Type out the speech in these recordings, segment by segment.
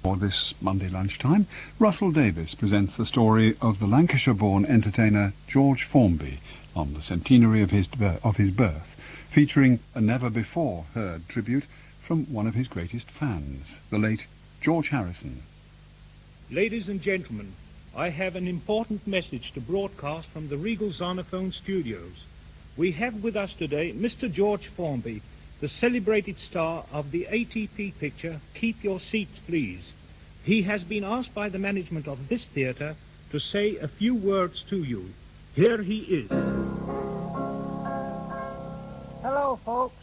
For this Monday lunchtime, Russell Davis presents the story of the Lancashire-born entertainer George Formby on the centenary of his birth, featuring a never-before-heard tribute from one of his greatest fans, the late George Harrison. Ladies and gentlemen, I have an important message to broadcast from the Regal Zonophone Studios. We have with us today Mr. George Formby, the celebrated star of the ATP picture Keep Your Seats Please. He has been asked by the management of this theatre to say a few words to you. Here he is. Hello, folks.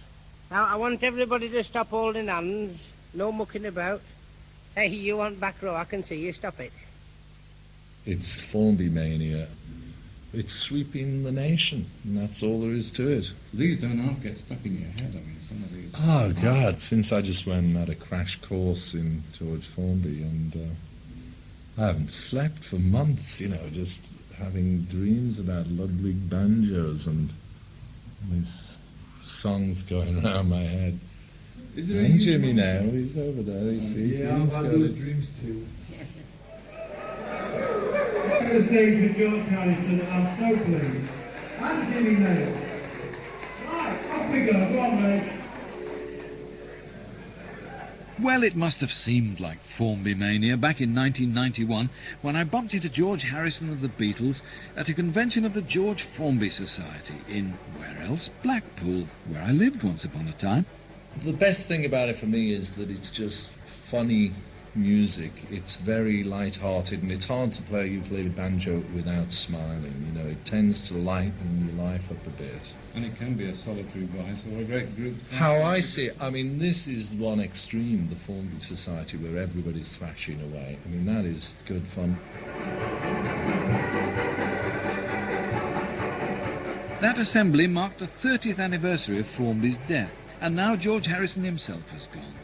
Now, I want everybody to stop holding hands. No mucking about. Hey, you want back row? I can see you. Stop it. It's Formby mania. It's sweeping the nation, and that's all there is to it. These don't half get stuck in your head. I mean, some of these... Oh, God, since I just went and had a crash course in George Formby, and I haven't slept for months, just having dreams about Ludwig banjos and these songs going around my head. Is there and Jimmy now, he's over there, you see. Yeah, I've had those dreams too. The stage with George Harrison, I'm so pleased. And Jimmy Nail. Right, off we go. Go on, mate. Well, it must have seemed like Formby mania back in 1991 when I bumped into George Harrison of the Beatles at a convention of the George Formby Society in, where else? Blackpool, where I lived once upon a time. The best thing about it for me is that it's just funny music. It's very light-hearted, and it's hard to play a ukulele banjo without smiling. It tends to lighten your life up a bit. And it can be a solitary voice or a great group. How I see it, this is one extreme, the Formby Society, where everybody's thrashing away. That is good fun. That assembly marked the 30th anniversary of Formby's death, and now George Harrison himself has gone.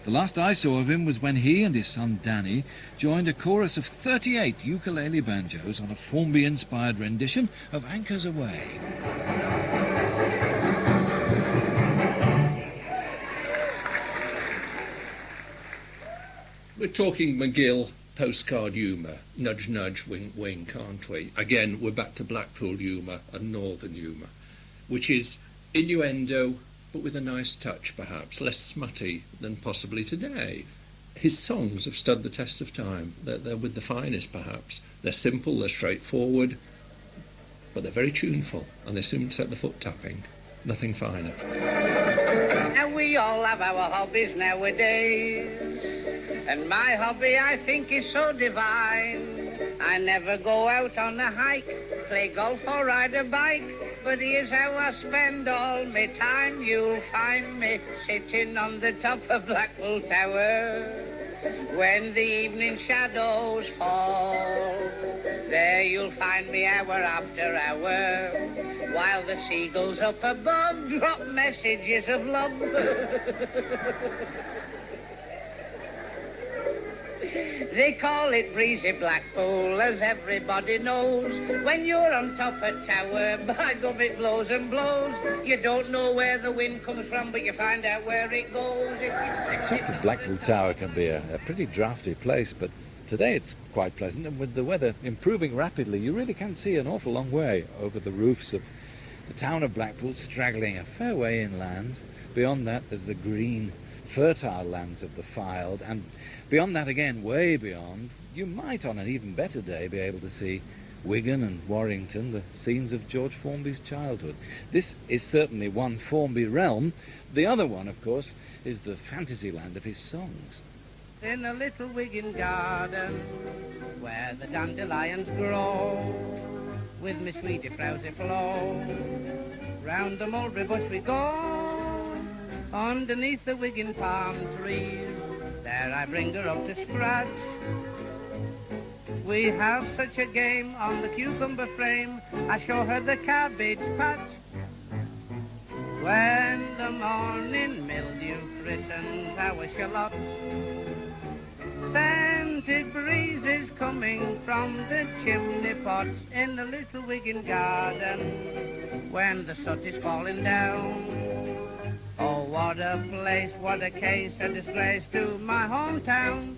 The last I saw of him was when he and his son Danny joined a chorus of 38 ukulele banjos on a Formby-inspired rendition of Anchors Aweigh. We're talking McGill postcard humour, nudge, nudge, wink, wink, aren't we? Again, we're back to Blackpool humour and northern humour, which is innuendo, but with a nice touch, perhaps, less smutty than possibly today. His songs have stood the test of time. They're with the finest, perhaps. They're simple, they're straightforward, but they're very tuneful, and they soon set the foot tapping. Nothing finer. And we all have our hobbies nowadays, and my hobby, I think, is so divine. I never go out on a hike, play golf or ride a bike, but here's how I spend all my time. You'll find me sitting on the top of Blackpool Tower when the evening shadows fall. There you'll find me hour after hour, while the seagulls up above drop messages of love. They call it breezy Blackpool, as everybody knows. When you're on top of tower, by gum it blows and blows. You don't know where the wind comes from, but you find out where it goes. Top of Blackpool Tower can be a pretty drafty place, but today it's quite pleasant, and with the weather improving rapidly, you really can see an awful long way over the roofs of the town of Blackpool, straggling a fair way inland. Beyond that, there's the green, fertile lands of the Fylde, and beyond that again, way beyond, you might on an even better day be able to see Wigan and Warrington, the scenes of George Formby's childhood. This is certainly one Formby realm. The other one, of course, is the fantasy land of his songs. In a little Wigan garden, where the dandelions grow, with me sweetie frowsy flow, round the mulberry bush we go, underneath the Wigan palm trees. There I bring her up to scratch. We have such a game on the cucumber frame. I show her the cabbage patch. When the morning mildew fristens our shallots, scented breezes coming from the chimney pots in the little Wigan garden, when the soot is falling down. Oh, what a place, what a case, a disgrace to my hometown.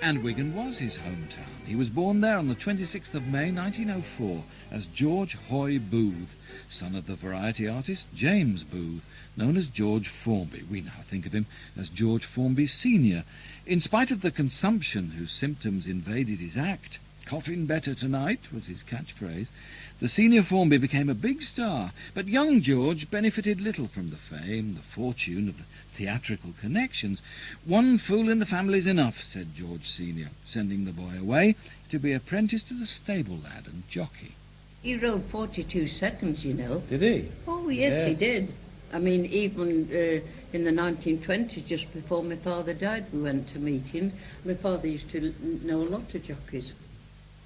And Wigan was his hometown. He was born there on the 26th of May 1904 as George Hoy Booth, son of the variety artist James Booth, known as George Formby. We now think of him as George Formby Senior. In spite of the consumption whose symptoms invaded his act, "Coffin better tonight" was his catchphrase, the senior Formby became a big star, but young George benefited little from the fame, the fortune of the theatrical connections. "One fool in the family's enough," said George Senior, sending the boy away to be apprenticed to the stable lad and jockey. He rode 42 seconds, you know. Did he? Oh, yes, he did. I mean, even in the 1920s, just before my father died, we went to meetings. My father used to know a lot of jockeys.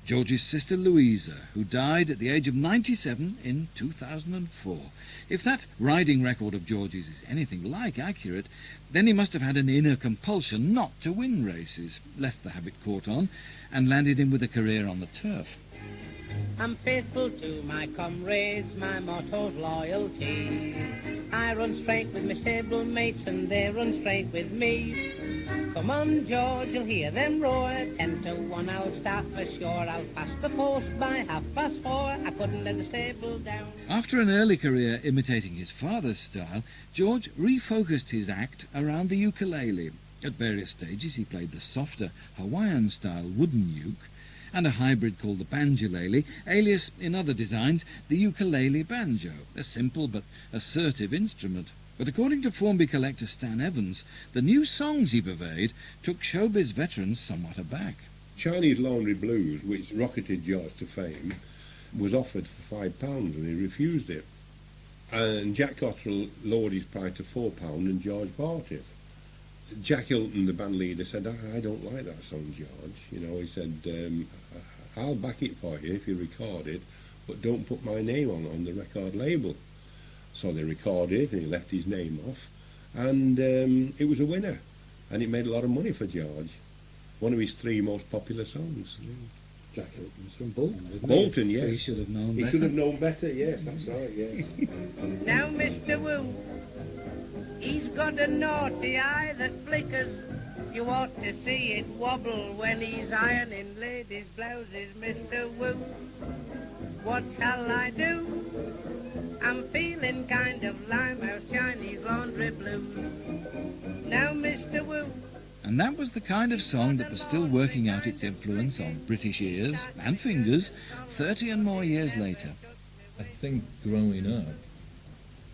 George's sister Louisa, who died at the age of 97 in 2004. If that riding record of George's is anything like accurate, then he must have had an inner compulsion not to win races, lest the habit caught on and landed him with a career on the turf. I'm faithful to my comrades, my motto's loyalty. I run straight with my stable mates and they run straight with me. Come on, George, you'll hear them roar. 10 to 1, I'll start for sure. I'll pass the post by 4:30. I couldn't let the stable down. After an early career imitating his father's style, George refocused his act around the ukulele. At various stages he played the softer Hawaiian-style wooden uke, and a hybrid called the banjolele, alias in other designs the ukulele banjo, a simple but assertive instrument. But according to Formby collector Stan Evans, the new songs he purveyed took showbiz veterans somewhat aback. Chinese Laundry Blues, which rocketed George to fame, was offered for £5 and he refused it. And Jack Cottrell lowered his price to £4 and George bought it. Jack Hilton, the band leader, said, I don't like that song, George. You know, he said, I'll back it for you if you record it, but don't put my name on the record label. So they recorded and he left his name off, and it was a winner, and it made a lot of money for George. One of his 3 most popular songs. Jack Hilton's from Bolton, isn't Bolton, he? yes. So he should have known better. He should have known better, yes, that's right, yeah. Now, Mr. Wu, he's got a naughty eye that flickers. You ought to see it wobble when he's ironing ladies' blouses, Mr. Wu. What shall I do? I'm feeling kind of Limehouse Chinese Laundry Blues. Now, Mr. Wu. And that was the kind of song that was still working out its influence on British ears and fingers 30 and more years later. I think growing up,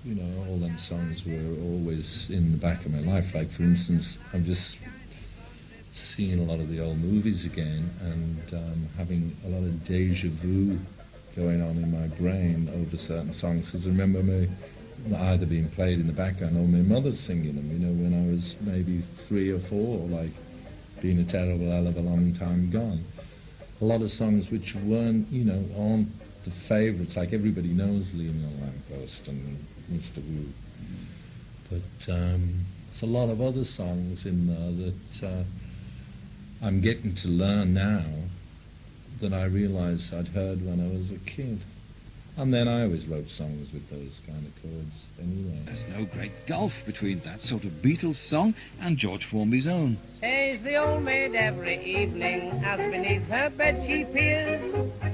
you know, all them songs were always in the back of my life. Like, for instance, I'm just seeing a lot of the old movies again and having a lot of deja vu going on in my brain over certain songs, because I remember me either being played in the background or my mother singing them, you know, when I was maybe 3 or 4, like Been a Terrible Hell of a Long Time Gone. A lot of songs which weren't, you know, aren't the favourites, like everybody knows Leaning on a Lamppost and Mr. Wu. But there's a lot of other songs in there that I'm getting to learn now that I realised I'd heard when I was a kid. And then I always wrote songs with those kind of chords anyway. There's no great gulf between that sort of Beatles song and George Formby's own. Says the old maid every evening, as beneath her bed she peers,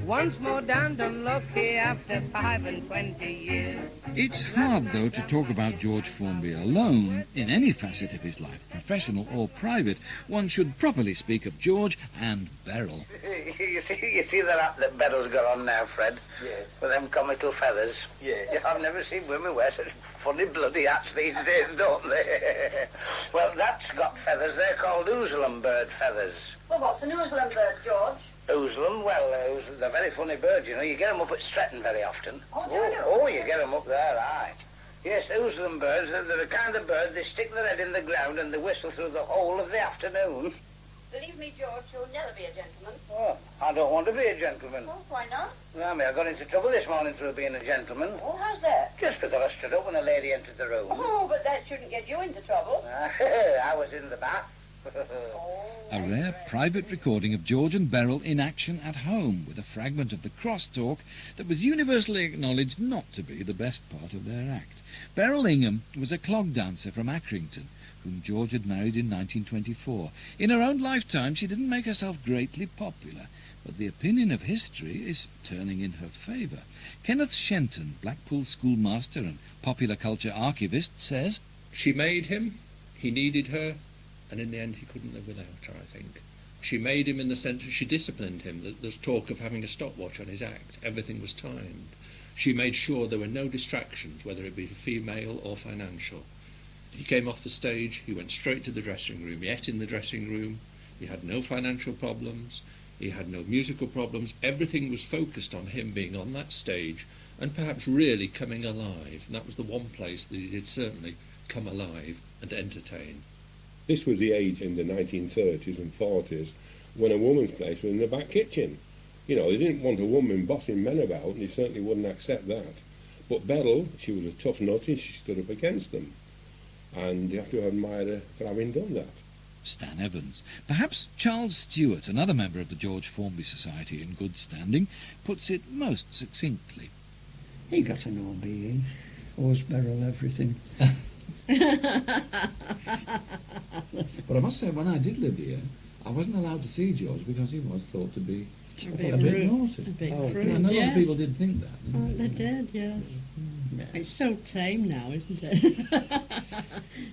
once more damned unlucky after 25 years. It's hard, though, to talk about George Formby alone in any facet of his life, professional or private. One should properly speak of George and Beryl. You see the hat that Beryl's got on now, Fred? Yeah. With them comical feathers? Yeah. I've never seen women wear such funny bloody hats these days, don't they? Well, that's got feathers. They're called Ouzlum bird feathers. Well, what's an Ouzlum bird, George? Ouzlum, well, they're very funny birds, you know. You get them up at Stretton very often. Oh, do you? Oh, you get them up there, aye. Yes, Ouzlum birds, they're the kind of bird, they stick their head in the ground and they whistle through the whole of the afternoon. Believe me, George, you'll never be a gentleman. Oh, I don't want to be a gentleman. Oh, why not? I mean, I got into trouble this morning through being a gentleman. Oh, how's that? Just because I stood up when a lady entered the room. Oh, but that shouldn't get you into trouble. I was in the bath. A rare private recording of George and Beryl in action at home, with a fragment of the crosstalk that was universally acknowledged not to be the best part of their act. Beryl Ingham was a clog dancer from Accrington, whom George had married in 1924. In her own lifetime, she didn't make herself greatly popular, but the opinion of history is turning in her favour. Kenneth Shenton, Blackpool schoolmaster and popular culture archivist, says, "She made him, he needed her, and in the end he couldn't live without her, I think. She made him in the sense that she disciplined him. There's talk of having a stopwatch on his act. Everything was timed. She made sure there were no distractions, whether it be female or financial. He came off the stage, he went straight to the dressing room. He ate in the dressing room. He had no financial problems. He had no musical problems. Everything was focused on him being on that stage and perhaps really coming alive. And that was the one place that he did certainly come alive and entertain." This was the age in the 1930s and 40s when a woman's place was in the back kitchen. You know, they didn't want a woman bossing men about, and they certainly wouldn't accept that. But Beryl, she was a tough nut, and she stood up against them. And you have to admire her for having done that. Stan Evans. Perhaps Charles Stewart, another member of the George Formby Society in good standing, puts it most succinctly. He got an all being. Owes Beryl everything. But I must say, when I did live here, I wasn't allowed to see George because he was thought to be A a bit bit rude. naughty. A bit Oh, crude, I know a lot yes. of people did think that. Oh, didn't they they? did, yes. It's so tame now, isn't it?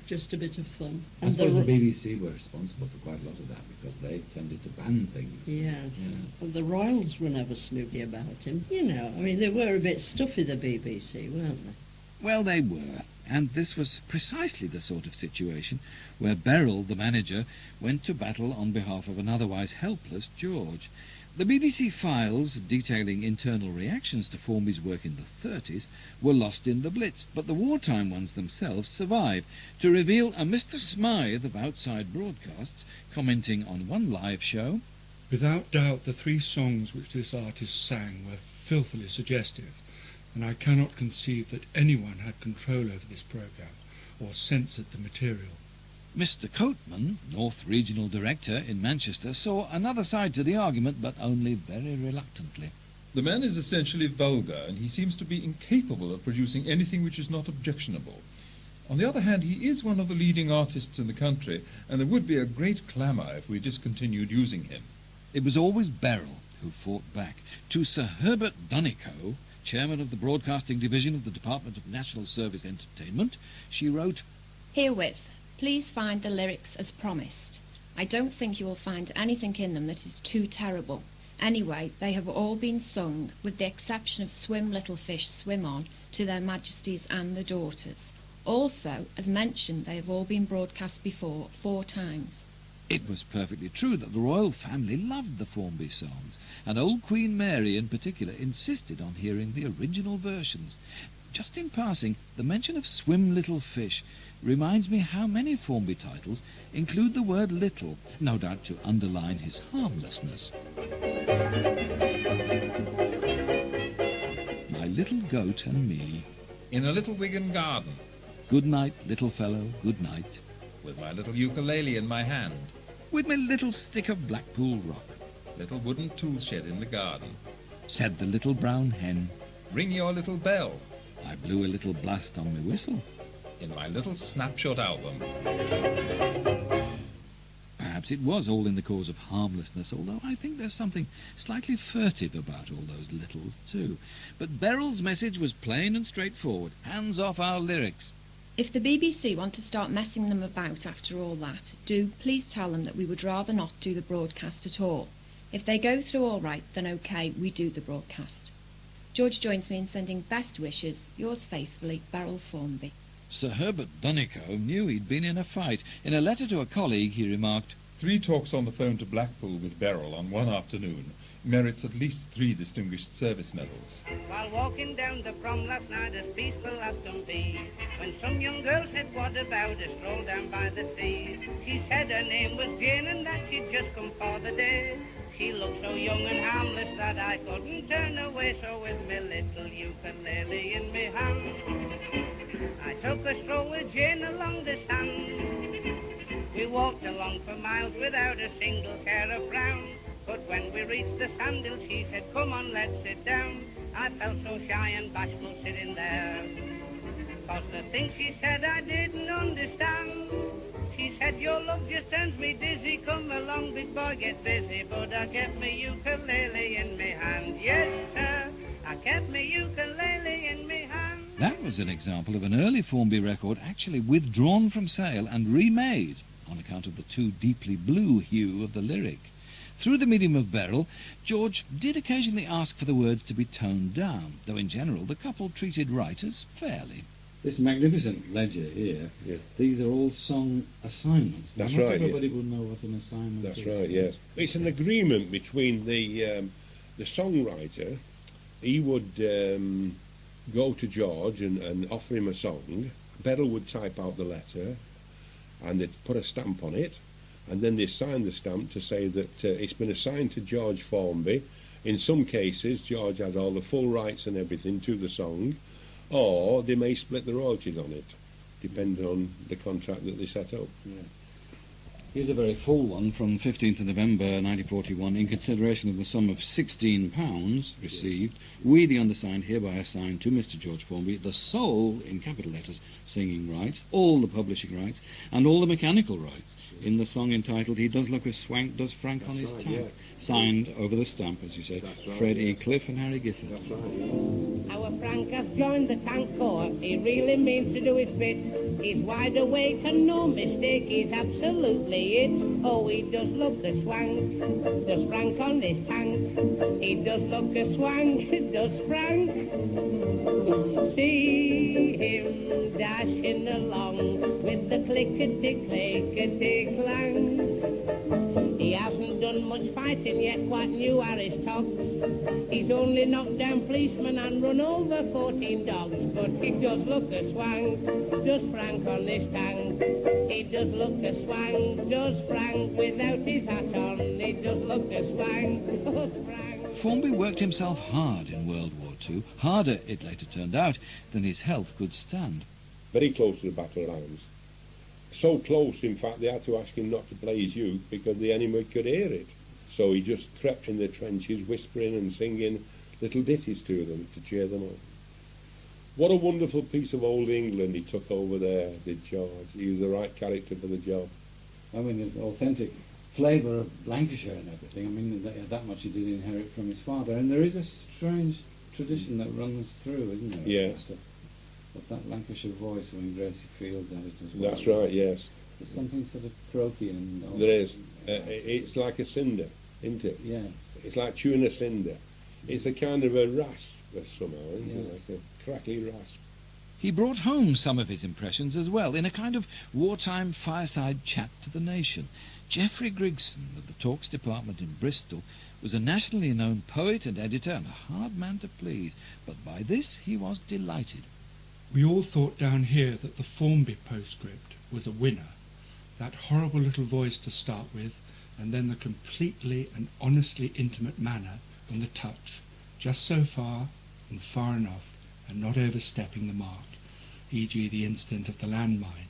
Just a bit of fun. I suppose the BBC were responsible for quite a lot of that because they tended to ban things. Yes. Yeah. And the royals were never snooty about him. You know, I mean, they were a bit stuffy, the BBC, weren't they? Well, they were, and this was precisely the sort of situation where Beryl, the manager, went to battle on behalf of an otherwise helpless George. The BBC files detailing internal reactions to Formby's work in the 30s were lost in the Blitz, but the wartime ones themselves survive, to reveal a Mr. Smythe of outside broadcasts commenting on one live show. "Without doubt the three songs which this artist sang were filthily suggestive, and I cannot conceive that anyone had control over this programme or censored the material." Mr. Coatman, North Regional Director in Manchester, saw another side to the argument, but only very reluctantly. "The man is essentially vulgar, and he seems to be incapable of producing anything which is not objectionable. On the other hand, he is one of the leading artists in the country, and there would be a great clamour if we discontinued using him." It was always Beryl who fought back. To Sir Herbert Dunico, chairman of the Broadcasting Division of the Department of National Service Entertainment, she wrote, "Herewith, please find the lyrics as promised. I don't think you will find anything in them that is too terrible. Anyway, they have all been sung, with the exception of Swim Little Fish, Swim On, to their Majesties and the Daughters. Also, as mentioned, they have all been broadcast before 4 times. It was perfectly true that the royal family loved the Formby songs, and old Queen Mary in particular insisted on hearing the original versions. Just in passing, the mention of Swim Little Fish reminds me how many Formby titles include the word little, no doubt to underline his harmlessness. My Little Goat and Me. "In a little Wigan garden, Good night, little fellow, good night. with my little ukulele in my hand, With my little stick of Blackpool rock, little wooden tool shed in the garden, said the little brown hen. ring your little bell, I blew a little blast on my whistle. in my little snapshot album." Perhaps it was all in the cause of harmlessness, although I think there's something slightly furtive about all those littles too. But Beryl's message was plain and straightforward. Hands off our lyrics. If the BBC want to start messing them about after all that, do please tell them that we would rather not do the broadcast at all. If they go through all right, then OK, we do the broadcast. George joins me in sending best wishes. Yours faithfully, Beryl Formby. Sir Herbert Dunico knew he'd been in a fight. In a letter to a colleague, he remarked, 3 talks on the phone to Blackpool with Beryl on one afternoon merits at least 3 distinguished service medals. While walking down the prom last night as peaceful as can be, when some young girl said, "What about a stroll down by the sea?" She said her name was Jane and that she'd just come for the day. She looked so young and harmless that I couldn't turn away, so with me little ukulele in me hand, I took a stroll with Jane along the sand. We walked along for miles without a single care or frown. But when we reached the sandhill, she said, "Come on, let's sit down." I felt so shy and bashful sitting there, 'cause the things she said I didn't understand. She said, your love just turns me dizzy. Come along, big boy, get busy. But I kept me ukulele in me hand. Yes, sir, I kept me ukulele in me hand. That was an example of an early Formby record actually withdrawn from sale and remade on account of the too deeply blue hue of the lyric. Through the medium of Beryl, George did occasionally ask for the words to be toned down, though in general the couple treated writers fairly. This magnificent ledger here, these are all song assignments. That's Not right. everybody would know what an assignment is. That's right, yes. It's an agreement between the songwriter. He would go to George and offer him a song. Beryl would type out the letter and they'd put a stamp on it, and then they sign the stamp to say that it's been assigned to George Formby. In some cases, George has all the full rights and everything to the song, or they may split the royalties on it, depending on the contract that they set up. Yeah. Here's a very full one from 15th of November 1941. In consideration of the sum of £16 received, we, the undersigned, hereby assign to Mr. George Formby the sole, in capital letters, singing rights, all the publishing rights, and all the mechanical rights in the song entitled He Does Look a Swank, Does Frank on His Tank, signed over the stamp, as you say, Fred E. Cliff and Harry Gifford. Our Frank has joined the tank corps. He really means to do his bit. He's wide awake and no mistake. He's absolutely it. Oh, he does look a swank. Does Frank on this tank? He does look a swank. Does Frank? See him dashing along with the clickety-clickety-clang. He hasn't done much fighting yet, quite new are his togs. He's only knocked down policemen and run over 14 dogs. But he does look a swank, does Frank on this tank. He does look a swank, does Frank without his hat on. He does look a swank, does Frank. Formby worked himself hard in World War II, harder, it later turned out, than his health could stand. Very close to the battle lines. So close, in fact, they had to ask him not to play his uke because the enemy could hear it. So he just crept in the trenches, whispering and singing little ditties to them to cheer them up. What a wonderful piece of old England he took over there, did George. He was the right character for the job. I mean, the authentic flavour of Lancashire and everything. I mean, that much he did inherit from his father. And there is a strange tradition that runs through, isn't there? Yes. Of that Lancashire voice when Gracie Fields had it as well. That's right, yes. There's something sort of croaky and... There is. It's like a cinder, isn't it? Yes. It's like chewing a cinder. It's a kind of a rasp somehow, isn't it? Like a crackly rasp. He brought home some of his impressions as well, in a kind of wartime fireside chat to the nation. Geoffrey Grigson of the Talks Department in Bristol was a nationally known poet and editor and a hard man to please, but by this he was delighted. We all thought down here that the Formby postscript was a winner. That horrible little voice to start with, and then the completely and honestly intimate manner and the touch, just so far and far enough, and not overstepping the mark, e.g. the incident of the landmine.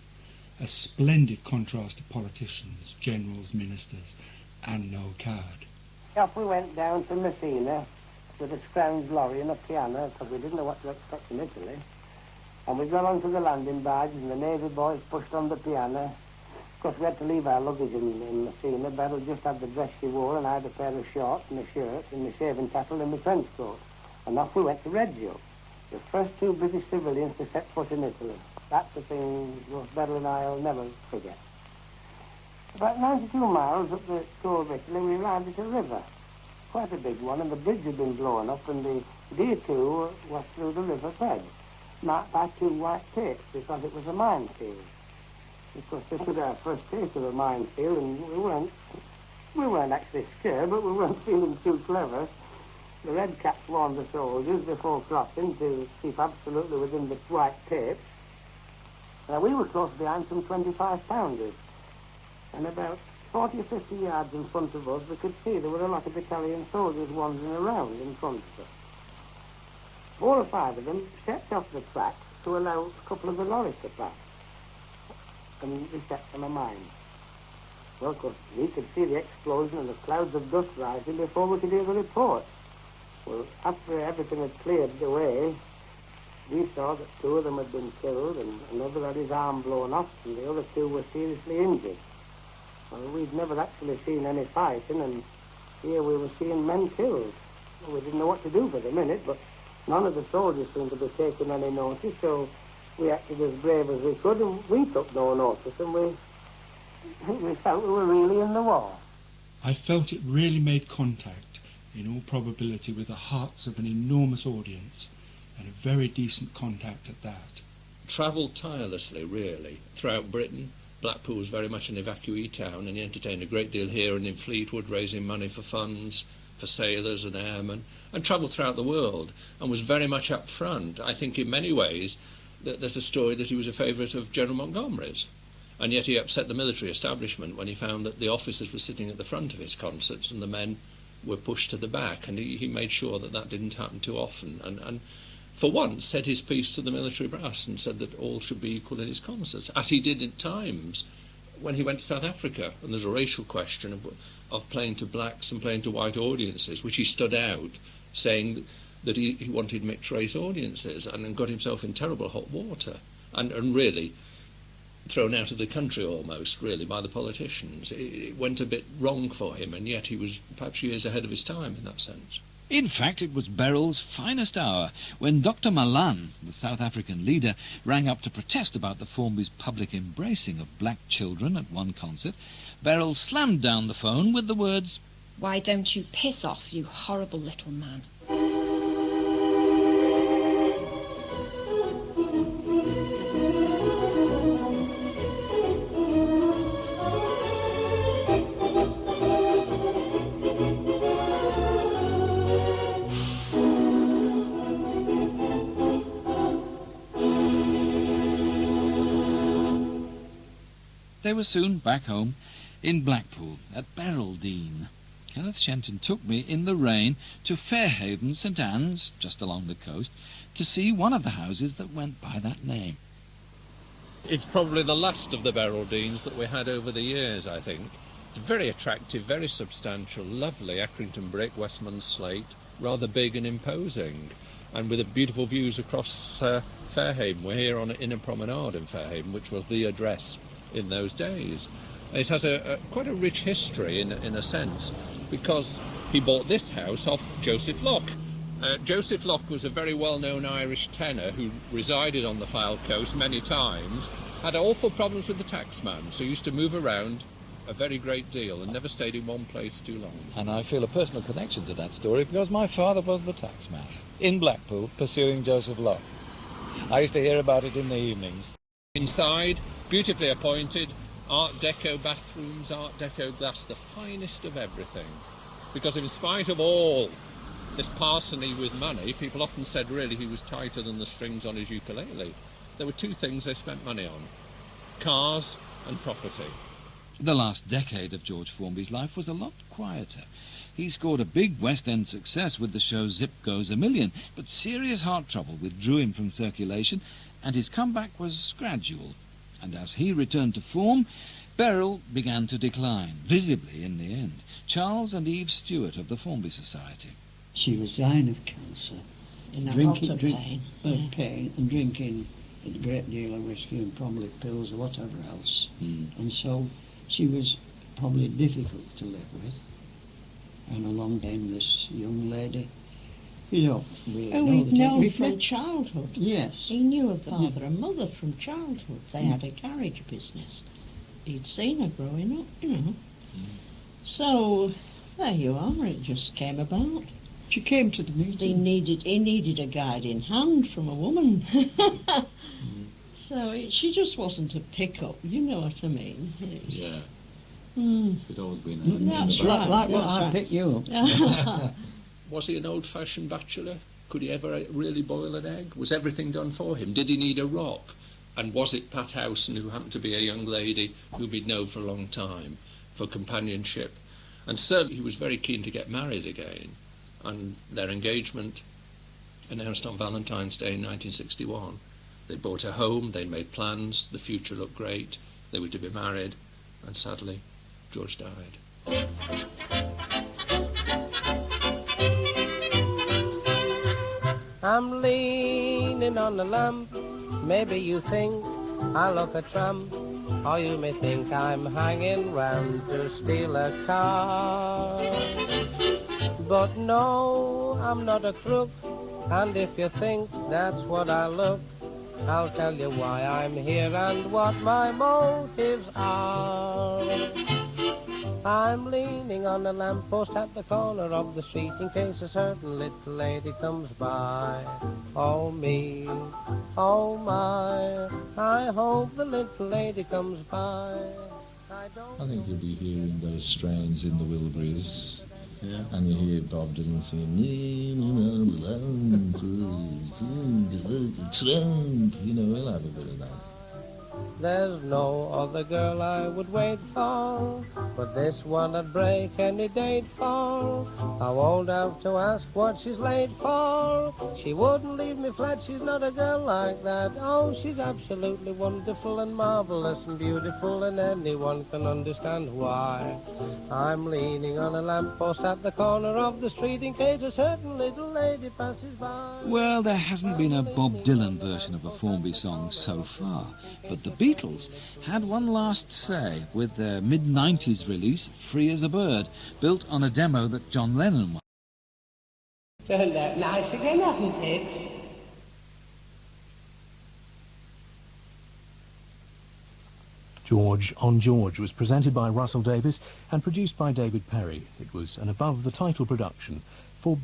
A splendid contrast to politicians, generals, ministers, and no card. Off we went down to Messina with a scrounge lorry and a piano, because we didn't know what to expect in Italy. And we got onto the landing barge, and the Navy boys pushed on the piano. Of course, we had to leave our luggage in Messina. Beryl just had the dress she wore, and I had a pair of shorts and a shirt and my shaving tackle and my trench coat. And off we went to Reggio, the first two British civilians to set foot in Italy. That's the thing both Beryl and I will never forget. About 92 miles up the shore of Italy, we arrived at a river, quite a big one, and the bridge had been blown up, and the D2 was through the river bed, marked by two white tapes, because it was a minefield. Of course, this was our first taste of a minefield, and we weren't actually scared, but we weren't feeling too clever. The red caps warned the soldiers before crossing to keep absolutely within the white tapes. Now, we were close behind some 25-pounders, and about 40 or 50 yards in front of us, we could see there were a lot of Italian soldiers wandering around in front of us. 4 or 5 of them stepped off the track to allow a couple of the lorries to pass, and we set them a mine. Well, of course, we could see the explosion and the clouds of dust rising before we could hear the report. Well, after everything had cleared away, We saw that two of them had been killed and another had his arm blown off and the other two were seriously injured. Well, we'd never actually seen any fighting, and here we were seeing men killed. We didn't know what to do for the minute, but none of the soldiers seemed to be taking any notice, so we acted as brave as we could, and we took no notice, and we felt we were really in the war. I felt it really made contact, in all probability, with the hearts of an enormous audience, and a very decent contact at that. Travelled tirelessly, really, throughout Britain. Blackpool was very much an evacuee town, and he entertained a great deal here and in Fleetwood, raising money for funds for sailors and airmen, and travelled throughout the world, and was very much up front. I think in many ways that there's a story that he was a favourite of General Montgomery's, and yet he upset the military establishment when he found that the officers were sitting at the front of his concerts and the men were pushed to the back, and he made sure that that didn't happen too often, and for once said his piece to the military brass and said that all should be equal in his concerts, as he did at times when he went to South Africa, and there's a racial question of playing to blacks and playing to white audiences, which he stood out, saying that he wanted mixed race audiences, and got himself in terrible hot water, and really thrown out of the country almost, really, by the politicians. It went a bit wrong for him, and yet he was perhaps years ahead of his time in that sense. In fact, it was Beryl's finest hour when Dr. Malan, the South African leader, rang up to protest about the Formby's public embracing of black children at one concert. Beryl slammed down the phone with the words, "Why don't you piss off, you horrible little man?" They were soon back home in Blackpool at Berrildine. Kenneth Shenton took me in the rain to Fairhaven St Anne's, just along the coast, to see one of the houses that went by that name. It's probably the last of the Berrildines that we had over the years, I think. It's very attractive, very substantial, lovely Accrington brick, Westmont slate, rather big and imposing, and with beautiful views across Fairhaven. We're here on Inner Promenade in Fairhaven, which was the address in those days. It has quite a rich history in a sense, because he bought this house off Joseph Locke. Joseph Locke was a very well-known Irish tenor who resided on the Fylde coast many times, had awful problems with the taxman, so used to move around a very great deal and never stayed in one place too long. And I feel a personal connection to that story because my father was the taxman in Blackpool pursuing Joseph Locke. I used to hear about it in the evenings. Inside, beautifully appointed, Art Deco bathrooms, Art Deco glass, the finest of everything. Because in spite of all this parsimony with money, people often said really he was tighter than the strings on his ukulele. There were two things they spent money on: cars and property. The last decade of George Formby's life was a lot quieter. He scored a big West End success with the show Zip Goes a Million, but serious heart trouble withdrew him from circulation, and his comeback was gradual. And as he returned to form, Beryl began to decline, visibly in the end. Charles and Eve Stewart of the Formby Society. She was dying of cancer. In a lot of pain. Pain, and drinking a great deal of whiskey and probably pills or whatever else. And so she was probably difficult to live with. And along came this young lady. You don't really know. We'd known from childhood. Yes. He knew of the father and mother from childhood. They had a garage business. He'd seen her growing up, you know. So, there you are, it just came about. She came to the meeting. He needed a guiding hand from a woman. So she just wasn't a pick-up, you know what I mean. Yeah. It's always been That's right. Like what I picked you up. Was he an old-fashioned bachelor? Could he ever really boil an egg? Was everything done for him? Did he need a rock? And was it Pat Howson, who happened to be a young lady whom he'd known for a long time, for companionship? And certainly he was very keen to get married again. And their engagement, announced on Valentine's Day in 1961. They bought a home, they made plans, the future looked great, they were to be married, and sadly, George died. I'm leaning leaning on the lamp. Maybe you think I look a tramp, or you may think I'm hanging round to steal a car. But no, I'm not a crook, and if you think that's what I look, I'll tell you why I'm here and what my motives are. I'm leaning on a lamppost at the corner of the street in case a certain little lady comes by. Oh me, oh my, I hope the little lady comes by. I think you'll be hearing those strains in the Wilburys. Yeah. And you hear Bob Dylan singing, Trump, you know, we'll have a bit of that. There's no other girl I would wait for, but this one I'd break any date for. I won't have to ask what she's late for. She wouldn't leave me flat, she's not a girl like that. Oh, she's absolutely wonderful and marvelous and beautiful, and anyone can understand why. I'm leaning on a lamppost at the corner of the street in case a certain little lady passes by. Well, there hasn't been a Bob Dylan version of a Formby song so far, but the Beatles had one last say with their mid-90s release, Free as a Bird, built on a demo that John Lennon. Turned out nice again, hasn't it? George on George was presented by Russell Davies and produced by David Perry. It was an above-the-title production for